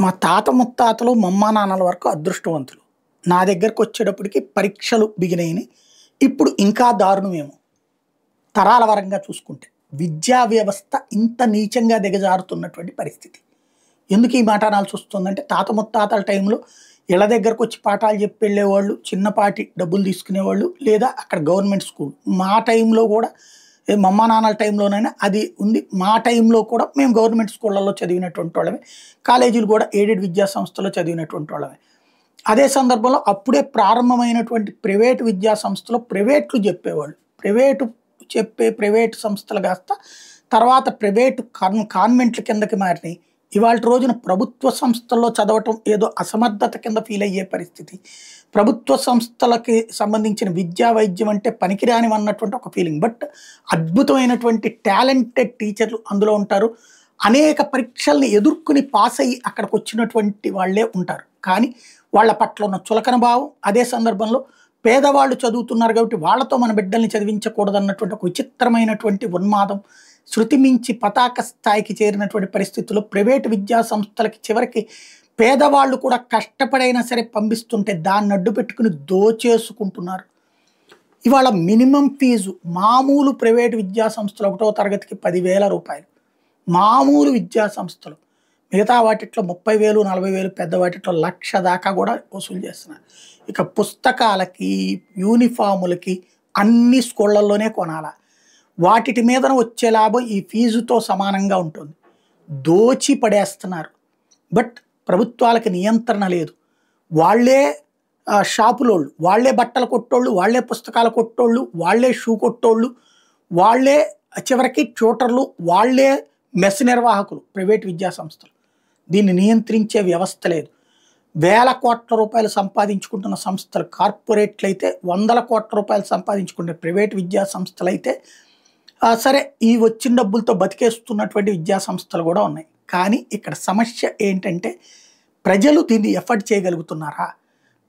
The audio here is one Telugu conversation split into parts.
మా తాత ముత్తాతలు, మా అమ్మా నాన్నల వరకు అదృష్టవంతులు. నా దగ్గరకొచ్చేటప్పటికి పరీక్షలు బిగినయినియి. ఇప్పుడు ఇంకా దారుణమేమో తరాల పరంగా చూసుకుంటే. విద్యా వ్యవస్థ ఇంత నీచంగా దిగజారుతున్నటువంటి పరిస్థితి. ఎందుకు ఈ మాట అనాల్సొస్తుందంటే, తాత ముత్తాతల టైంలో ఇళ్ళ దగ్గరకొచ్చి పాఠాలు చెప్పెళ్ళేవాళ్ళు, చిన్నపాటి డబ్బులు తీసుకునేవాళ్ళు, లేదా అక్కడ గవర్నమెంట్ స్కూల్. మా టైంలో కూడా మా అమ్మా నాన్నల టైంలోనైనా అది ఉంది. మా టైంలో కూడా మేము గవర్నమెంట్ స్కూళ్ళల్లో చదివినటువంటి వాళ్ళమే. కాలేజీలు కూడా ఎయిడెడ్ విద్యా సంస్థలో చదివినటువంటి వాళ్ళమే. అదే సందర్భంలో అప్పుడే ప్రారంభమైనటువంటి ప్రైవేటు విద్యా సంస్థలో ప్రైవేట్లు చెప్పేవాళ్ళు. ప్రైవేటు సంస్థలు కాస్త తర్వాత ప్రైవేటు కాన్వెంట్ల కిందకి మారినాయి. ఇవాల్టి రోజున ప్రభుత్వ సంస్థల్లో చదవటం ఏదో అసమర్థత కింద ఫీల్ అయ్యే పరిస్థితి. ప్రభుత్వ సంస్థలకి సంబంధించిన విద్యా వైద్యం అంటే పనికిరానివన్నటువంటి ఒక ఫీలింగ్. బట్ అద్భుతమైనటువంటి టాలెంటెడ్ టీచర్లు అందులో ఉంటారు. అనేక పరీక్షల్ని ఎదుర్కొని పాస్ అయ్యి అక్కడికి వచ్చినటువంటి వాళ్ళే ఉంటారు. కానీ వాళ్ళ పట్ల ఉన్న చులకన భావం, అదే సందర్భంలో పేదవాళ్ళు చదువుతున్నారు కాబట్టి వాళ్ళతో మన బిడ్డల్ని చదివించకూడదన్నటువంటి ఒక విచిత్రమైనటువంటి ఉన్మాదం, శృతి మించి పతాక స్థాయికి చేరినటువంటి పరిస్థితుల్లో ప్రైవేటు విద్యా సంస్థలకి చివరికి పేదవాళ్ళు కూడా కష్టపడైనా సరే పంపిస్తుంటే దాన్ని అడ్డు పెట్టుకుని దోచేసుకుంటున్నారు. ఇవాళ మినిమం ఫీజు మామూలు ప్రైవేటు విద్యా సంస్థలు 1వ తరగతికి 10,000 రూపాయలు. మామూలు విద్యా సంస్థలు. మిగతా వాటిట్లో 30,000, 40,000, పెద్ద వాటిట్లో 1,00,000 దాకా కూడా వసూలు చేస్తున్నారు. ఇక పుస్తకాలకి, యూనిఫాములకి అన్ని స్కూళ్ళల్లోనే కొనాలా. వాటి మీదన వచ్చే లాభం ఈ ఫీజుతో సమానంగా ఉంటుంది. దోచి పడేస్తున్నారు. బట్ ప్రభుత్వాలకి నియంత్రణ లేదు. వాళ్ళే షాపులోళ్ళు, వాళ్ళే బట్టల కొట్టోళ్ళు, వాళ్ళే పుస్తకాల కొట్టోళ్ళు, వాళ్ళే షూ కొట్టోళ్ళు, వాళ్ళే చివరికి ట్యూటర్లు, వాళ్ళే మెస్ నిర్వాహకులు ప్రైవేట్ విద్యా సంస్థలు. దీన్ని నియంత్రించే వ్యవస్థ లేదు. వేల కోట్ల రూపాయలు సంపాదించుకుంటున్న సంస్థలు కార్పొరేట్లు అయితే, 100 కోట్ల రూపాయలు సంపాదించుకునే ప్రైవేట్ విద్యా సంస్థలు అయితే సరే ఈ వచ్చిన డబ్బులతో బతికేస్తున్నటువంటి విద్యా సంస్థలు కూడా ఉన్నాయి. కానీ ఇక్కడ సమస్య ఏంటంటే, ప్రజలు దీన్ని ఎఫర్ట్ చేయగలుగుతున్నారా?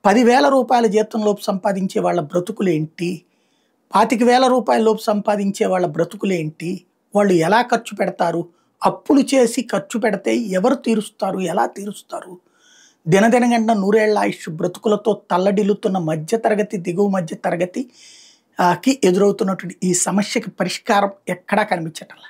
10,000 రూపాయల జీతంలోపు సంపాదించే వాళ్ళ బ్రతుకులేంటి? 25,000 రూపాయల లోపు సంపాదించే వాళ్ళ బ్రతుకులేంటి? వాళ్ళు ఎలా ఖర్చు పెడతారు? అప్పులు చేసి ఖర్చు పెడితే ఎవరు తీరుస్తారు? ఎలా తీరుస్తారు? దినదినగంట 100 ఏళ్ల ఆయుష్ బ్రతుకులతో తల్లడిల్లుతున్న మధ్యతరగతి, దిగువ మధ్య తరగతి కి ఎదురవుతున్నటువంటి ఈ సమస్యకి పరిష్కారం ఎక్కడా కనిపించటంలా.